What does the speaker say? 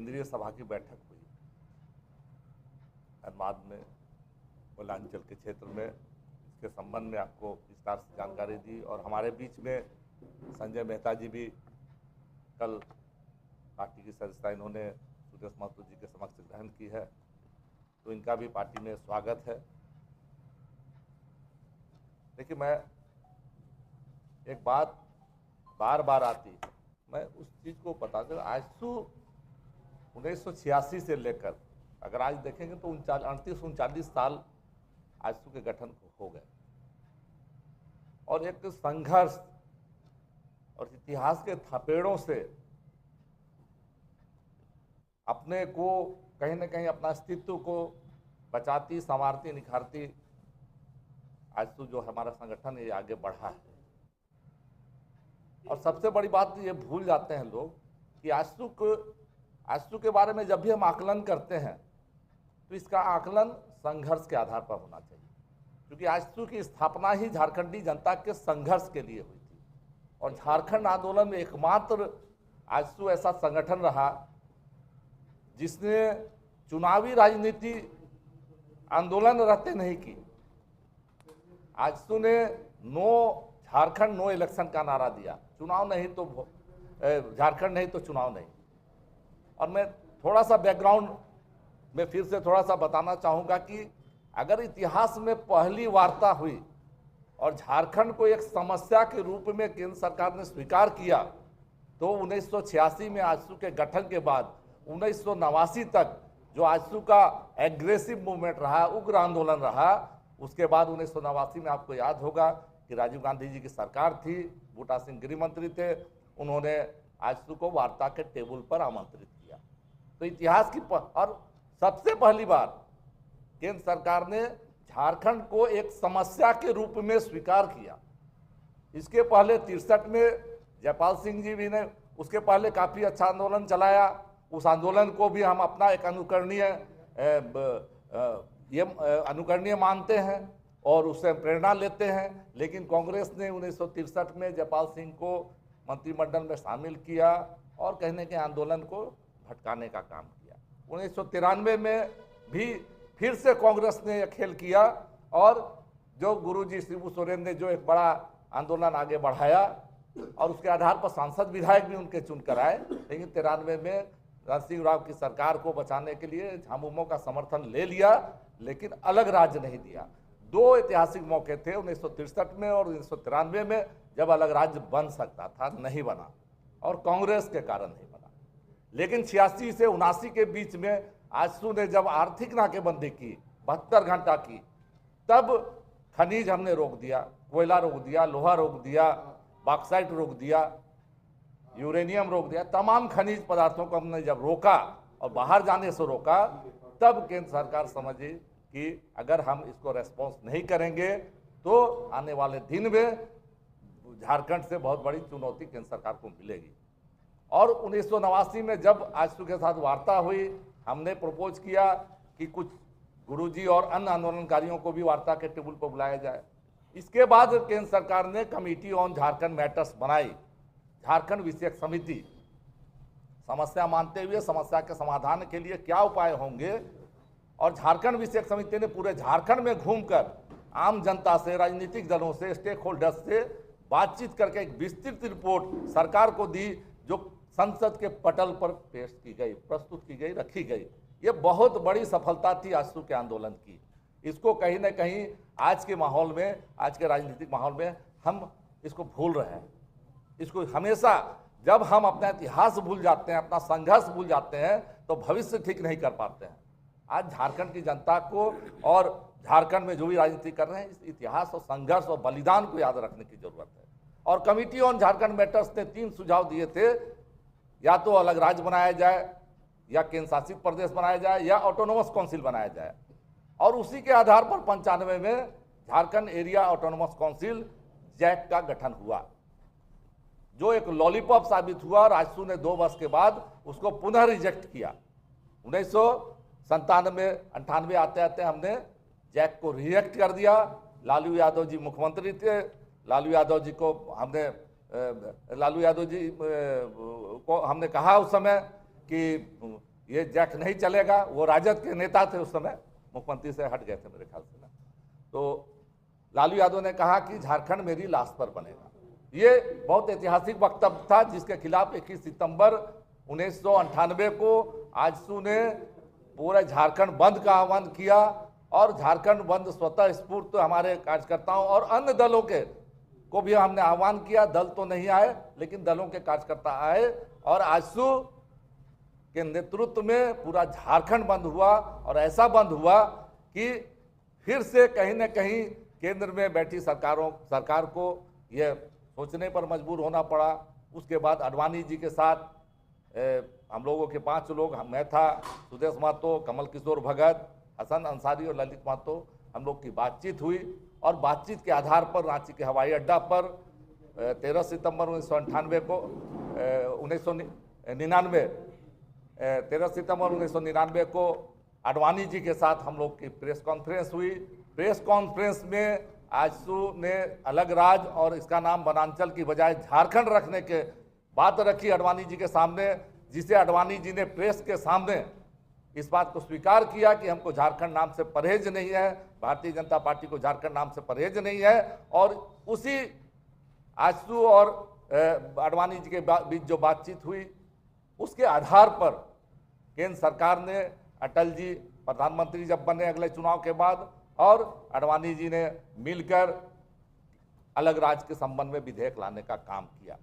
केंद्रीय सभा की बैठक हुई धनबाद में, कोयलांचल के क्षेत्र में। इसके संबंध में आपको विस्तार से जानकारी दी और हमारे बीच में संजय मेहता जी भी कल पार्टी की सदस्यता इन्होंने सुदेश महतो जी के समक्ष ग्रहण की है, तो इनका भी पार्टी में स्वागत है। देखिए, मैं एक बात बार बार आती है, मैं उस चीज़ को बता दूं। आजसू 1986 से लेकर अगर आज देखेंगे तो 38-39 साल आजसू के गठन हो गए और एक संघर्ष और इतिहास के थपेड़ों से अपने को कहीं ना कहीं अपना अस्तित्व को बचाती, संवारती, निखारती आजसू जो हमारा संगठन है ये आगे बढ़ा है। और सबसे बड़ी बात ये भूल जाते हैं लोग कि आजसू के बारे में जब भी हम आकलन करते हैं तो इसका आकलन संघर्ष के आधार पर होना चाहिए, क्योंकि आजसू की स्थापना ही झारखंडी जनता के संघर्ष के लिए हुई थी और झारखंड आंदोलन में एकमात्र आजसू ऐसा संगठन रहा जिसने चुनावी राजनीति आंदोलन रहते नहीं की। आजसू ने नो झारखंड नो इलेक्शन का नारा दिया, चुनाव नहीं तो झारखंड नहीं तो चुनाव नहीं। और मैं थोड़ा सा बैकग्राउंड में फिर से थोड़ा सा बताना चाहूँगा कि अगर इतिहास में पहली वार्ता हुई और झारखंड को एक समस्या के रूप में केंद्र सरकार ने स्वीकार किया तो 1986 में आजसू के गठन के बाद 1989 तक जो आजसू का एग्रेसिव मूवमेंट रहा, उग्र आंदोलन रहा, उसके बाद 1989 में आपको याद होगा कि राजीव गांधी जी की सरकार थी, बूटा सिंह गृह मंत्री थे, उन्होंने आजसू को वार्ता के टेबल पर आमंत्रित किया। तो इतिहास की और सबसे पहली बार केंद्र सरकार ने झारखंड को एक समस्या के रूप में स्वीकार किया। इसके पहले 63 में जयपाल सिंह जी भी ने उसके पहले काफ़ी अच्छा आंदोलन चलाया। उस आंदोलन को भी हम अपना एक अनुकरणीय मानते हैं और उससे प्रेरणा लेते हैं। लेकिन कांग्रेस ने 1963 में जयपाल सिंह को मंत्रिमंडल में शामिल किया और कहने के आंदोलन को भटकाने का काम किया। 1993 में भी फिर से कांग्रेस ने यह खेल किया और जो गुरुजी शिबू सोरेन ने जो एक बड़ा आंदोलन आगे बढ़ाया और उसके आधार पर सांसद विधायक भी उनके चुनकर आए। लेकिन 93 में नरसिंह राव की सरकार को बचाने के लिए झामुमो का समर्थन ले लिया, लेकिन अलग राज्य नहीं दिया। दो ऐतिहासिक मौके थे 1963 में और 1993 में जब अलग राज्य बन सकता था, नहीं बना और कांग्रेस के कारण नहीं बना। लेकिन 86 से 79 के बीच में आजसू ने जब आर्थिक नाकेबंदी की 72 घंटा की, तब खनिज हमने रोक दिया, कोयला रोक दिया, लोहा रोक दिया, बॉक्साइट रोक दिया, यूरेनियम रोक दिया। तमाम खनिज पदार्थों को हमने जब रोका और बाहर जाने से रोका, तब केंद्र सरकार समझी कि अगर हम इसको रेस्पॉन्स नहीं करेंगे तो आने वाले दिन में झारखंड से बहुत बड़ी चुनौती केंद्र सरकार को मिलेगी। और 1989 में जब आजसू के साथ वार्ता हुई, हमने प्रपोज किया कि कुछ गुरुजी और अन्य आंदोलनकारियों को भी वार्ता के टेबल पर बुलाया जाए। इसके बाद केंद्र सरकार ने कमेटी ऑन झारखंड मैटर्स बनाई, झारखंड विषयक समिति। समस्या मानते हुए समस्या के समाधान के लिए क्या उपाय होंगे, और झारखंड विषयक समिति ने पूरे झारखंड में घूमकर आम जनता से, राजनीतिक दलों से, स्टेक होल्डर्स से बातचीत करके एक विस्तृत रिपोर्ट सरकार को दी, जो संसद के पटल पर पेश की गई, प्रस्तुत की गई, रखी गई। ये बहुत बड़ी सफलता थी आजसू के आंदोलन की। इसको कहीं ना कहीं आज के माहौल में, आज के राजनीतिक माहौल में हम इसको भूल रहे हैं। इसको हमेशा जब हम अपना इतिहास भूल जाते हैं, अपना संघर्ष भूल जाते हैं, तो भविष्य ठीक नहीं कर पाते हैं। आज झारखंड की जनता को और झारखंड में जो भी राजनीति कर रहे हैं, इस इतिहास और संघर्ष और बलिदान को याद रखने की जरूरत है। और कमिटी ऑन झारखंड मैटर्स ने 3 सुझाव दिए थे, या तो अलग राज्य बनाया जाए, या केंद्र शासित प्रदेश बनाया जाए, या ऑटोनोमस काउंसिल बनाया जाए। और उसी के आधार पर 95 में Jharkhand area autonomous council JAC का गठन हुआ, जो एक लॉलीपॉप साबित हुआ। और आजसू ने 2 वर्ष के बाद उसको पुनः रिजेक्ट किया। 1997-98 आते आते हमने जैक को रिजेक्ट कर दिया। लालू यादव जी मुख्यमंत्री थे, लालू यादव जी को हमने कहा उस समय कि ये जैक नहीं चलेगा। वो राजद के नेता थे उस समय, मुख्यमंत्री से हट गए थे मेरे ख्याल से ना। तो लालू यादव ने कहा कि झारखंड मेरी लाश पर बनेगा। ये बहुत ऐतिहासिक वक्तव्य था, जिसके खिलाफ 21 सितंबर 1998 को आजसू ने पूरे झारखंड बंद का आह्वान किया और झारखंड बंद स्वतः स्फूर्त हमारे कार्यकर्ताओं और अन्य दलों के को भी हमने आह्वान किया। दल तो नहीं आए, लेकिन दलों के कार्यकर्ता आए और आजसू के नेतृत्व में पूरा झारखंड बंद हुआ। और ऐसा बंद हुआ कि फिर से कहीं न कहीं केंद्र में बैठी सरकार को यह सोचने पर मजबूर होना पड़ा। उसके बाद आडवाणी जी के साथ हम लोगों के 5 लोग, मैं था, सुदेश महतो, कमल किशोर भगत, हसन अंसारी और ललित महतो, हम लोग की बातचीत हुई और बातचीत के आधार पर रांची के हवाई अड्डा पर 13 सितंबर 1998 को 13 सितंबर 1999 को आडवाणी जी के साथ हम लोग की प्रेस कॉन्फ्रेंस हुई। प्रेस कॉन्फ्रेंस में आजसू ने अलग राज और इसका नाम वनांचल की बजाय झारखंड रखने के बात रखी आडवाणी जी के सामने, जिसे आडवाणी जी ने प्रेस के सामने इस बात को स्वीकार किया कि हमको झारखंड नाम से परहेज नहीं है, भारतीय जनता पार्टी को झारखंड नाम से परहेज नहीं है। और उसी आजसू और आडवाणी जी के बीच जो बातचीत हुई, उसके आधार पर केंद्र सरकार ने, अटल जी प्रधानमंत्री जब बने अगले चुनाव के बाद, और आडवाणी जी ने मिलकर अलग राज्य के संबंध में विधेयक लाने का काम किया।